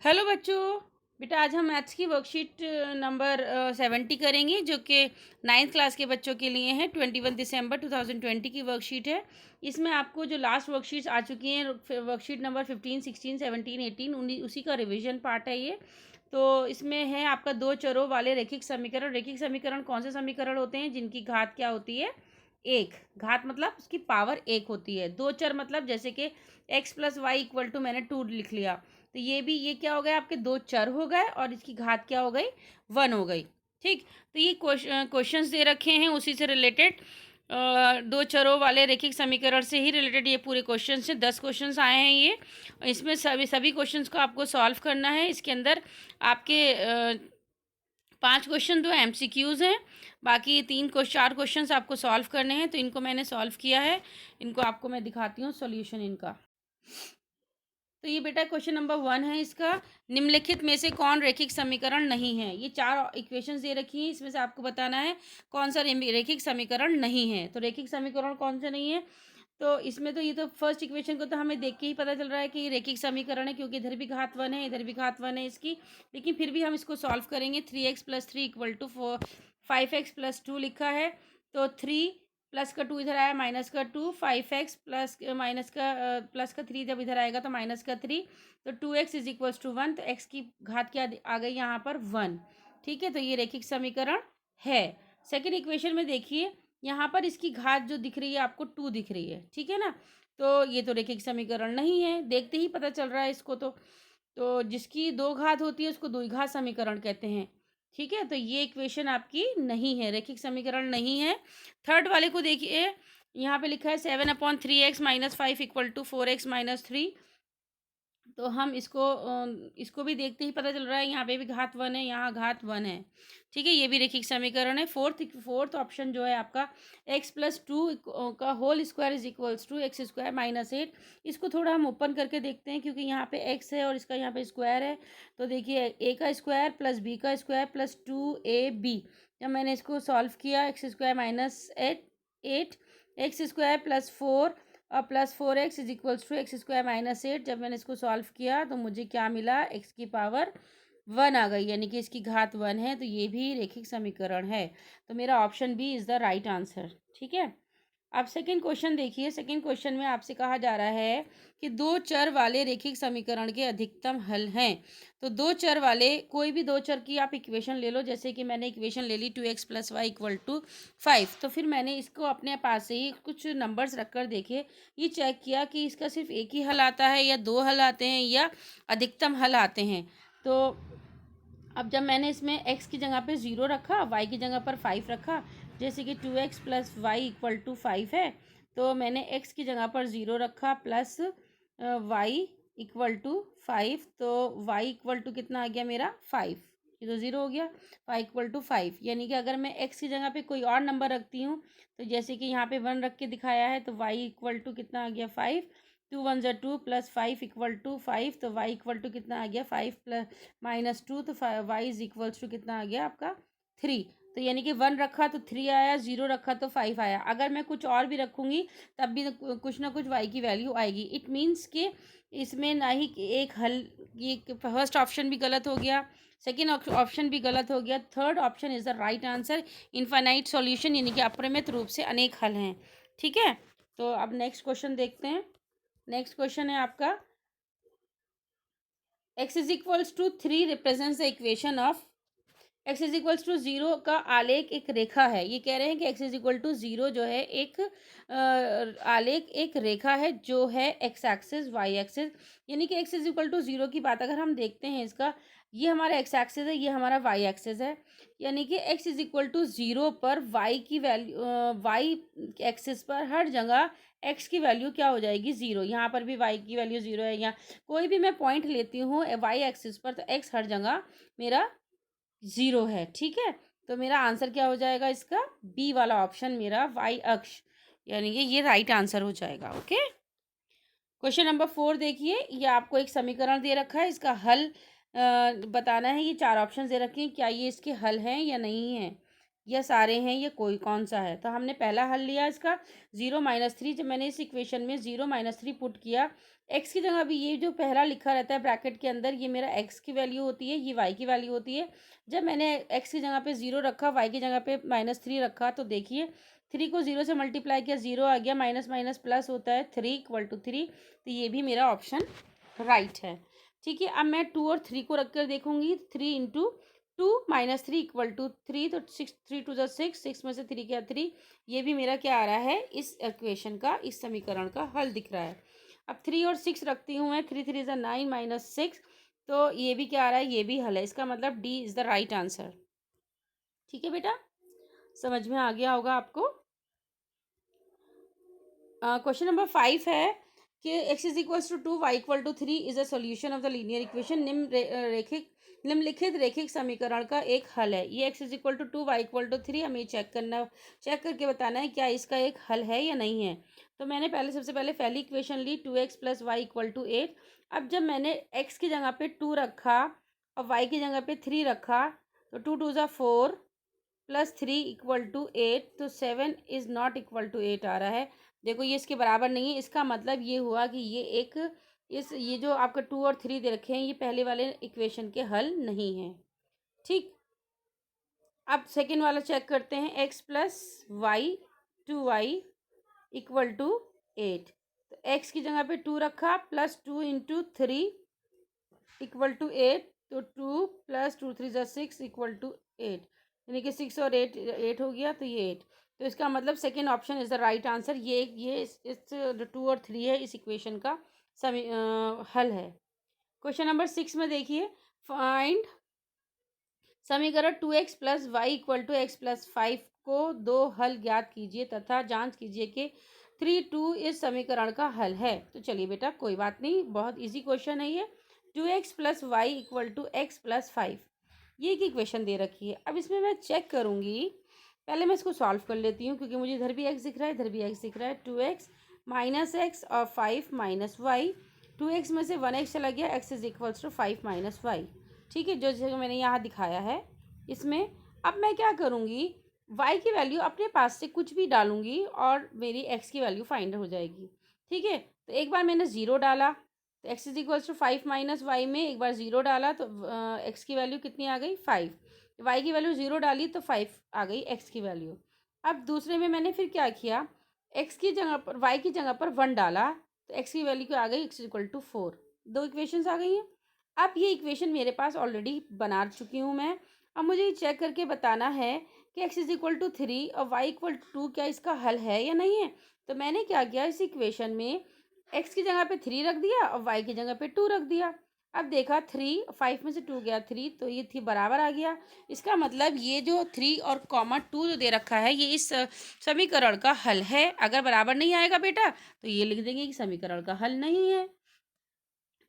Hello बच्चों। बेटा आज हम मैथ्स की वर्कशीट नंबर 70 करेंगे जो कि 9th क्लास के बच्चों के लिए है। 21 दिसंबर 2020 की वर्कशीट है। इसमें आपको जो लास्ट वर्कशीट्स आ चुकी हैं वर्कशीट नंबर 15, 16, 17, 18 उसी का रिवीजन पार्ट है ये। तो इसमें है आपका दो चरों वाले रैखिक समीकरण। रैखिक समीकरण कौन से समीकरण होते हैं जिनकी घात क्या होती है? एक। घात मतलब उसकी पावर एक होती है। दो चर मतलब जैसे कि x plus Y equal to मैंने 2 लिख लिया, तो ये क्या हो गए आपके दो चर हो गए और इसकी घात क्या हो गई? 1 हो गई। ठीक। तो ये क्वेश्चंस दे रखे हैं उसी से रिलेटेड, दो चरों वाले रैखिक समीकरण से ही रिलेटेड ये पूरे क्वेश्चंस हैं। 10 क्वेश्चंस आए हैं ये। इसमें सभी क्वेश्चंस को आपको सॉल्व करना है। इसके अंदर आपके 5 क्वेश्चन तो MCQs हैं, बाकी चार क्वेश्चंस आपको सॉल्व करने हैं। तो इनको मैंने सॉल्व किया है, इनको आपको मैं दिखाती हूँ सॉल्यूशन इनका। तो ये बेटा क्वेश्चन नंबर 1 है इसका। निम्नलिखित में से कौन रैखिक समीकरण नहीं है? ये चार इक्वेशंस दे रखी हैं, इसमें से आपको बताना है कौन सा रैखिक समीकरण नहीं है। तो रैखिक समीकरण कौन से नहीं है? तो इसमें तो ये तो फर्स्ट इक्वेशन को तो हमें देख के ही पता चल रहा है कि ये रैखिक समीकरण है, क्योंकि इधर भी घात 1 है, इधर भी घात 1 है इसकी। लेकिन फिर भी हम इसको सॉल्व करेंगे। 3x plus 3 equal to 5x plus 2 लिखा है। तो 3 प्लस का 2 इधर आया, माइनस का 2, 5x प्लस माइनस का प्लस का 3 जब इधर आएगा तो माइनस का 3। तो 2x इज इक्वल्स टू 1। तो x की घात क्या आ गई यहाँ पर? 1। ठीक है, तो ये रैखिक समीकरण है। सेकेंड इक्वेशन में देखिए, यहाँ पर इसकी घात जो दिख रही है आपको 2 दिख रही है, ठीक है ना। तो ये तो रैखिक समीकरण नहीं है, देखते ही पता चल रहा है इसको। तो जिसकी दो घात होती है उसको द्विघात समीकरण कहते हैं। ठीक है, तो ये इक्वेशन आपकी नहीं है, रैखिक समीकरण नहीं है। थर्ड वाले को देखिए, यहाँ पे लिखा है 7/3x minus 5 equal to 4x minus 3। तो हम इसको भी देखते ही पता चल रहा है, यहाँ पे भी घात 1 है, यहाँ घात 1 है। ठीक है, ये भी रैखिक समीकरण है। फोर्थ ऑप्शन जो है आपका x प्लस 2 का whole square is equals to x square minus 8। इसको थोड़ा हम ओपन करके देखते हैं, क्योंकि यहाँ पे x है और इसका यहाँ पे स्क्वायर है। तो देखिए a का स्क्वायर प्लस b का स्क्वायर प्लस 2ab। जब मैंने इसको सॉल्व किया, x square minus 8 x square plus 4 और plus 4x is equals to x square minus 8। जब मैंने इसको सॉल्व किया तो मुझे क्या मिला? x की पावर 1 आ गई, यानी कि इसकी घात 1 है। तो ये भी रैखिक समीकरण है। तो मेरा option B is the right answer. ठीक है, अब सेकंड क्वेश्चन देखिए। सेकंड क्वेश्चन में आपसे कहा जा रहा है कि दो चर वाले रैखिक समीकरण के अधिकतम हल हैं। तो दो चर वाले कोई भी दो चर की आप इक्वेशन ले लो। जैसे कि मैंने इक्वेशन ले ली 2x plus Y equal to 5। तो फिर मैंने इसको अपने पास से ही कुछ नंबर्स रखकर देखे, ये चेक किया कि इसका सिर्फ एक ही हल आता है या दो हल आते हैं या अधिकतम हल आते हैं। तो अब जब मैंने इसमें x की जगह पे 0 रखा, y की जगह पर 5 रखा, जैसे कि 2x plus Y equal to 5 है, तो मैंने x की जगह पर 0 रखा प्लस y इक्वल टू 5। तो y इक्वल टू कितना आ गया मेरा? 5। ये तो 0 हो गया। y इक्वल टू 5, यानी कि अगर मैं x की जगह पे कोई और नंबर रखती हूँ, तो जैसे कि यहाँ पे 1 रख के दिखाया है, तो y इक्वल टू कितना आ गया? 5। 2 1 ज़ा 2 प्लस 5 इक्वल टू 5। तो y इक्वल टू कितना आ गया? 5 प्लस माइनस 2। तो y इज इक्वल्स टू कितना आ गया आपका? 3। तो यानी कि 1 रखा तो 3 आया, 0 रखा तो 5 आया। अगर मैं कुछ और भी रखूँगी तब भी कुछ ना कुछ y की वैल्यू आएगी। इट मीन्स कि इसमें ना ही एक हल, ये फर्स्ट ऑप्शन भी गलत हो गया, सेकेंड ऑप्शन भी गलत हो गया, third option is the right answer. Infinite solution, यानी कि अपरिमित रूप से अनेक हल हैं। ठीक है, तो अब नेक्स्ट क्वेश्चन देखते हैं। नेक्स्ट क्वेश्चन है आपका x is equals to 3 represents the equation of x is equals to 0 का आलेख एक रेखा है। ये कह रहे हैं कि x इज इक्वल टू 0 जो है एक आलेख एक रेखा है जो है x एक्सिस वाई एक्सिस, यानी कि x इज इक्वल टू 0 की बात अगर हम देखते हैं, इसका ये हमारा x एक्सिस है, ये हमारा y एक्सिस है। यानी कि x इज इक्वल टू 0 पर y की वैल्यू y एक्सिस पर हर जगह x की वैल्यू क्या हो जाएगी? 0। यहाँ पर भी y की वैल्यू 0 है। यहाँ कोई भी मैं पॉइंट लेती हूँ y एक्सिस पर, तो x हर जगह मेरा 0 है। ठीक है, तो मेरा आंसर क्या हो जाएगा इसका? बी वाला ऑप्शन मेरा y अक्ष, यानी कि ये राइट आंसर हो जाएगा। ओके, क्वेश्चन नंबर 4 देखिए। ये आपको एक समीकरण दे रखा है, इसका हल बताना है। ये चार ऑप्शन दे रखे हैं, क्या ये इसके हल हैं या नहीं है। या सारे हैं, या कोई कौन सा है। तो हमने पहला हल लिया इसका 0 - 3। जब मैंने इस इक्वेशन में 0 - 3 पुट किया, एक्स की जगह भी ये जो पहला लिखा रहता है ब्रैकेट के अंदर, ये मेरा एक्स की वैल्यू होती है, ये वाई की वैल्यू होती है। जब मैंने एक्स की जगह पे 0 रखा, वाई की जगह पे -3 रखा, तो देखिए 3 को 0 से मल्टीप्लाई किया, 0 आ गया, माइनस माइनस प्लस होता है, 3 = 3। तो ये भी मेरा ऑप्शन राइट है। ठीक है, अब मैं 2 और 3 को रख कर देखूंगी। 3 × 2 - 3 = 3, तो 6 3 2 6, 6 में से 3 क्या 3। ये भी मेरा क्या आ रहा है, इस इक्वेशन का, इस समीकरण का हल दिख रहा है। अब 3 और 6 रखती हूँ मैं, 3 3 9 - 6, तो ये भी क्या आ रहा है, ये भी हल है। इसका मतलब D is the right answer. ठीक है बेटा, समझ में आ गया होगा आपको। क्वेश्चन नंबर 5 है कि x = 2, y = 3 is a solution of the linear equation. निम्नलिखित रैखिक समीकरण का एक हल है। ये x = 2, y = 3, हमें चेक करके बताना है क्या इसका एक हल है या नहीं है। तो मैंने सबसे पहले पहली इक्वेशन ली, 2x + y = 8। अब जब मैंने x की जगह पे 2 रखा और y की जगह पे 3 रखा, तो 2 2 = 4 + 3 = 8, तो 7 इज नॉट इक्वल टू 8 आ रहा है। देखो ये इसके बराबर नहीं है, इसका मतलब ये हुआ कि ये जो आपका 2 और 3 दे रखे हैं, ये पहले वाले इक्वेशन के हल नहीं है। ठीक, अब सेकेंड वाला चेक करते हैं, x + y 2y = 8। तो x की जगह पे 2 रखा, +2 × 3 = 8, तो 2 + 2 3 = 6 = 8, यानी कि 6 और 8 हो गया, तो ये 8। तो इसका मतलब second option is the right answer. ये इस जो 2 और 3 है, इस इक्वेशन का हल है। क्वेश्चन नंबर 6 में देखिए, फाइंड समीकरण 2x + y = x + 5 को दो हल ज्ञात कीजिए तथा जांच कीजिए कि 3 2 इस समीकरण का हल है। तो चलिए बेटा, कोई बात नहीं, बहुत इजी क्वेश्चन है ये। 2x + y = x + 5, ये एक इक्वेशन दे रखी है। अब इसमें मैं चेक करूँगी, पहले मैं इसको सॉल्व कर लेती हूँ, क्योंकि मुझे इधर भी x दिख रहा है, इधर भी x दिख रहा है। 2x - x और 5 - y, 2x में से 1x चला गया, x = 5 - y। ठीक है, जो जगह मैंने यहाँ दिखाया है इसमें। अब मैं क्या करूँगी, y की वैल्यू अपने पास से कुछ भी डालूंगी और मेरी x की वैल्यू फाइंड हो जाएगी। ठीक है, तो एक बार मैंने 0 डाला, तो x = 5 - y में एक बार 0 डाला, तो x की वैल्यू कितनी आ गई, 5। y की वैल्यू 0 डाली तो 5 आ गई x की वैल्यू। अब दूसरे में मैंने फिर क्या किया, x की जगह पर y की जगह पर 1 डाला, तो x की वैल्यू क्या आ गई, x = 4। दो इक्वेशंस आ गई हैं। अब ये इक्वेशन मेरे पास ऑलरेडी बना चुकी हूँ मैं। अब मुझे ये चेक करके बताना है कि x = 3 और y = 2 क्या इसका हल है या नहीं है। तो मैंने क्या किया, इस इक्वेशन में x की जगह पे 3 रख दिया और y की जगह पे 2 रख दिया। अब देखा 3, 5 में से 2 गया 3, तो ये 3 बराबर आ गया। इसका मतलब ये जो 3 और (2) जो दे रखा है, ये इस समीकरण का हल है। अगर बराबर नहीं आएगा बेटा, तो ये लिख देंगे कि समीकरण का हल नहीं है।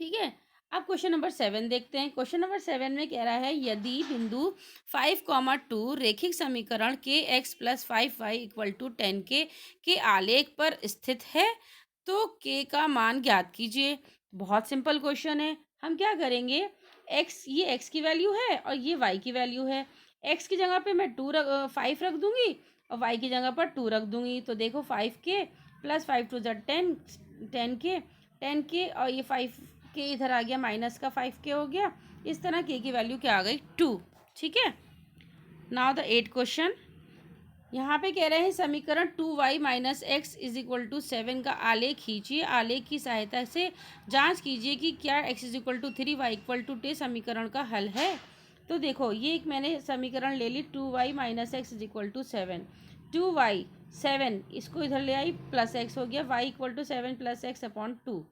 ठीक है, अब क्वेश्चन नंबर 7 देखते हैं। क्वेश्चन नंबर 7 में कह रहा है, यदि बिंदु 5, 2 रेखिक समीकरण के x + 5y = 10 के आलेख पर स्थित है, तो k का मान ज्ञात कीजिए। बहुत सिंपल क्वेश्चन है। हम क्या करेंगे, ये x की वैल्यू है और ये y की वैल्यू है। x की जगह पे मैं 5 रख दूंगी और y की जगह पर 2 रख दूंगी। तो देखो 5k + 5 2 = 10, 10k और ये 5 के इधर आ गया, माइनस का 5k हो गया। इस तरह k की वैल्यू क्या आ गई, 2। ठीक है, नाउ द 8 क्वेश्चन। यहाँ पे कह रहे हैं, समीकरण 2y - x = 7 का आलेख खींचिए। आलेख की सहायता से जांच कीजिए कि क्या x = 3 y = 2 समीकरण का हल है। तो देखो, ये एक मैंने समीकरण ले ली, 2y - x = 7। 2y 7, इसको इधर ले आई, +x हो गया, y = 7 + x/2।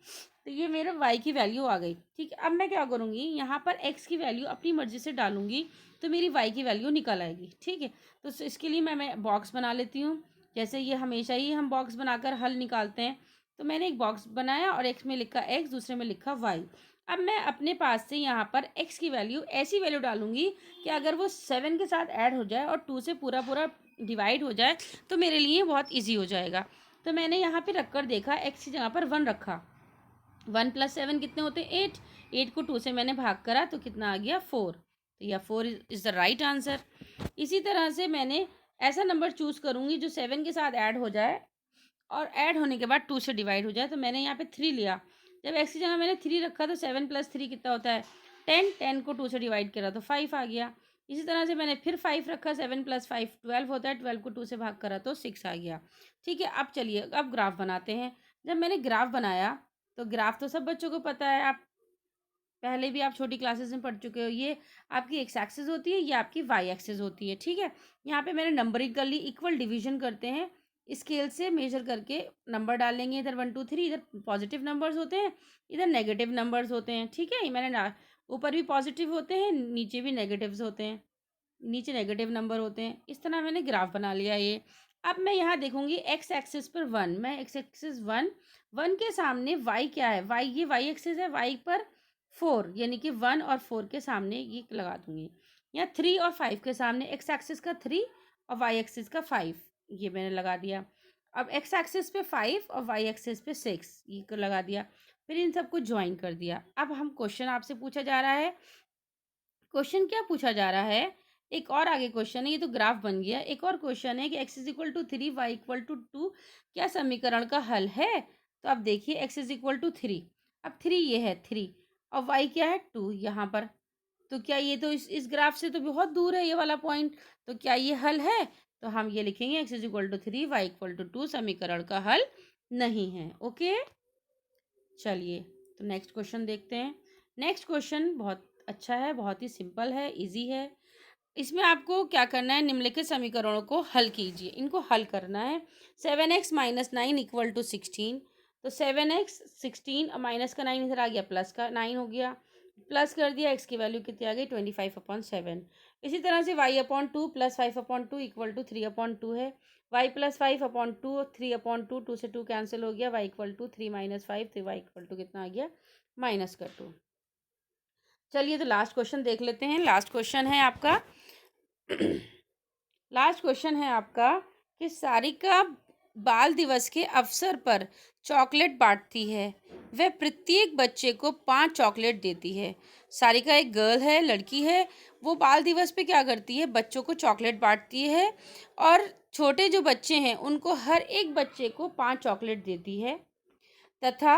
तो ये मेरे y की वैल्यू आ गई। ठीक है, अब मैं क्या करूँगी, यहाँ पर x की वैल्यू अपनी मर्जी से डालूंगी, तो मेरी y की वैल्यू निकल आएगी। ठीक है, तो इसके लिए मैं बॉक्स बना लेती हूँ। जैसे ये हमेशा ही हम बॉक्स बनाकर हल निकालते हैं। तो मैंने एक बॉक्स बनाया और एक में लिखा x, दूसरे में लिखा y। अब मैं अपने पास से यहाँ पर x की वैल्यू ऐसी वैल्यू डालूंगी कि अगर वो 7 के साथ ऐड हो जाए और 2 से पूरा पूरा डिवाइड हो जाए, तो मेरे लिए बहुत ईजी हो जाएगा। तो मैंने यहाँ पर रख कर देखा, x की जगह पर 1 रखा। 1 + 7 कितने होते हैं, 8। 8 को 2 से मैंने भाग करा, तो कितना आ गया, 4। तो यह 4 इज द राइट आंसर। इसी तरह से मैंने ऐसा नंबर चूज़ करूँगी जो 7 के साथ ऐड हो जाए और ऐड होने के बाद 2 से डिवाइड हो जाए। तो मैंने यहाँ पे 3 लिया। जब x की जगह मैंने 3 रखा तो 7 + 3 कितना होता है 10, 10 को 2 से डिवाइड करा तो 5 आ गया। इसी तरह से मैंने फिर 5 रखा, 7 + 5 12 होता है, 12 को 2 से भाग करा तो 6 आ गया। ठीक है, अब चलिए अब ग्राफ बनाते हैं। जब मैंने ग्राफ बनाया तो ग्राफ तो सब बच्चों को पता है, आप पहले भी आप छोटी क्लासेस में पढ़ चुके हो। ये आपकी एक्स एक्सिस होती है, ये आपकी वाई एक्सिस होती है। ठीक है, यहाँ पे मैंने नंबरिंग कर ली, इक्वल डिवीजन करते हैं स्केल से मेजर करके नंबर डालेंगे। इधर 1 2 3 इधर पॉजिटिव नंबर्स होते हैं, इधर नेगेटिव नंबर्स होते हैं। ठीक है, मैंने ऊपर भी पॉजिटिव होते हैं, नीचे भी नेगेटिव्स होते हैं, नीचे नेगेटिव नंबर होते हैं। इस तरह मैंने ग्राफ बना लिया ये। अब मैं यहाँ देखूंगी एक्स एक्सिस पर 1, मैं एक्स एक्सिस 1, 1 के सामने वाई क्या है, वाई ये वाई एक्सिस है, वाई पर 4 यानी कि 1 और 4 के सामने ये लगा दूंगी। यहाँ 3 और 5 के सामने एक्स एक्सिस का 3 और वाई एक्सिस का 5 ये मैंने लगा दिया। अब एक्स एक्सिस पे 5 और वाई एक्सिस पे 6 ये लगा दिया। फिर इन सबको ज्वाइन कर दिया। अब हम क्वेश्चन आपसे पूछा जा रहा है, क्वेश्चन क्या पूछा जा रहा है, एक और आगे क्वेश्चन है, ये तो ग्राफ बन गया। एक और क्वेश्चन है कि x = 3 y = 2 क्या समीकरण का हल है। तो अब देखिए x = 3, अब 3 ये है 3 और y क्या है 2 यहाँ पर। तो क्या ये तो इस ग्राफ से तो बहुत दूर है ये वाला पॉइंट, तो क्या ये हल है। तो हम ये लिखेंगे x = 3 y = 2 समीकरण का हल नहीं है। ओके, चलिए तो नेक्स्ट क्वेश्चन देखते हैं। नेक्स्ट क्वेश्चन बहुत अच्छा है, बहुत ही सिंपल है, इजी है। इसमें आपको क्या करना है, निम्नलिखित समीकरणों को हल कीजिए, इनको हल करना है। 7x - 9 = 16, तो 7x 16 और माइनस का 9 इधर आ गया, प्लस का 9 हो गया, प्लस कर दिया, x की वैल्यू कितनी आ गई 25/7। इसी तरह से y/2 + 5/2 = 3/2 है, y + 5/2 3/2, 2 से 2 कैंसिल हो गया, y = 3 - 5, तो y = कितना आ गया -2। चलिए तो लास्ट क्वेश्चन देख लेते हैं। लास्ट क्वेश्चन है आपका लास्ट क्वेश्चन है आपका कि सारिका बाल दिवस के अवसर पर चॉकलेट बांटती है, वह प्रत्येक बच्चे को 5 चॉकलेट देती है। सारिका एक गर्ल है, लड़की है, वो बाल दिवस पे क्या करती है, बच्चों को चॉकलेट बांटती है और छोटे जो बच्चे हैं उनको हर एक बच्चे को 5 चॉकलेट देती है तथा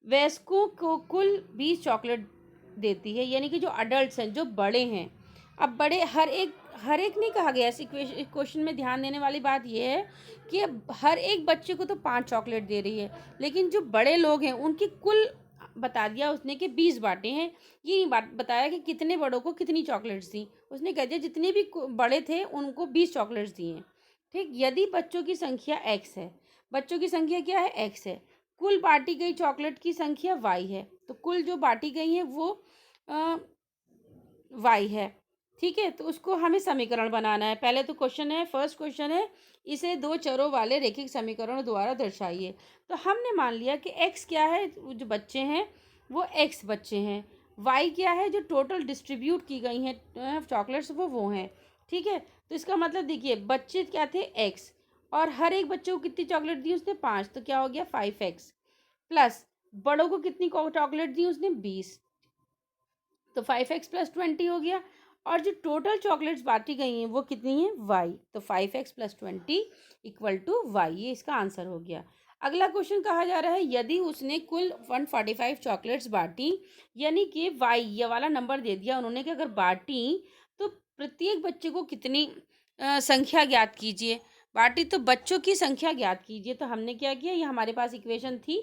वयस्कों को कुल 20 चॉकलेट देती है, यानी कि जो अडल्ट्स हैं, जो बड़े हैं। अब बड़े हर एक नहीं कहा गया, इस क्वेश्चन में ध्यान देने वाली बात यह है कि अब हर एक बच्चे को तो 5 चॉकलेट दे रही है, लेकिन जो बड़े लोग हैं उनकी कुल बता दिया उसने कि 20 बांटे हैं। ये नहीं बताया कि कितने बड़ों को कितनी चॉकलेट्स दी, उसने कह दिया जितने भी बड़े थे उनको 20 चॉकलेट्स दी हैं। ठीक, यदि बच्चों की संख्या x है, बच्चों की संख्या क्या है x है, कुल बांटी गई चॉकलेट की संख्या y है, तो कुल जो बांटी गई है वो y है। ठीक है, तो उसको हमें समीकरण बनाना है। पहले तो क्वेश्चन है, फर्स्ट क्वेश्चन है, इसे 2 चरों वाले रैखिक समीकरण द्वारा दर्शाइए। तो हमने मान लिया कि x क्या है, जो बच्चे हैं वो x बच्चे हैं, y क्या है जो टोटल डिस्ट्रीब्यूट की गई हैं चॉकलेट्स वो हैं। ठीक है, तो इसका मतलब देखिए बच्चे क्या थे x, और हर एक बच्चे को कितनी चॉकलेट दी उसने 5, तो क्या हो गया 5x, प्लस बड़ों को कितनी चॉकलेट दी उसने 20, तो 5x + 20 हो गया, और जो टोटल चॉकलेट्स बांटी गई हैं वो कितनी हैं y, तो 5x + 20 = y, ये इसका आंसर हो गया। अगला क्वेश्चन कहा जा रहा है यदि उसने कुल 145 चॉकलेट्स बांटी, यानी कि y ये वाला नंबर दे दिया उन्होंने कि अगर बांटी तो प्रत्येक बच्चे को कितनी संख्या ज्ञात कीजिए, बांटी तो बच्चों की संख्या ज्ञात कीजिए। तो हमने क्या किया, ये हमारे पास इक्वेशन थी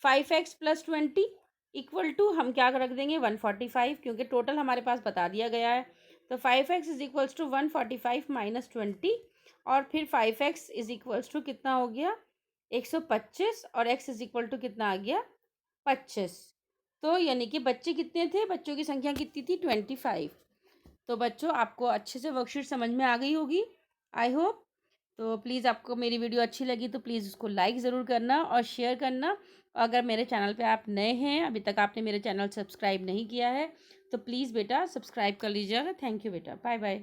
5x + 20 = हम क्या रख देंगे 145, क्योंकि टोटल हमारे पास बता दिया गया है। तो 5x = 145 - 20, और फिर 5x = कितना हो गया 125, और x = कितना आ गया 25। तो यानी कि बच्चे कितने थे, बच्चों की संख्या कितनी थी 25। तो बच्चों आपको अच्छे से वर्कशीट समझ में आ गई होगी, आई होप। तो प्लीज़ आपको मेरी वीडियो अच्छी लगी तो प्लीज़ उसको लाइक ज़रूर करना और शेयर करना। अगर मेरे चैनल पे आप नए हैं, अभी तक आपने मेरे चैनल सब्सक्राइब नहीं किया है, तो प्लीज़ बेटा सब्सक्राइब कर लीजिएगा। थैंक यू बेटा, बाय बाय।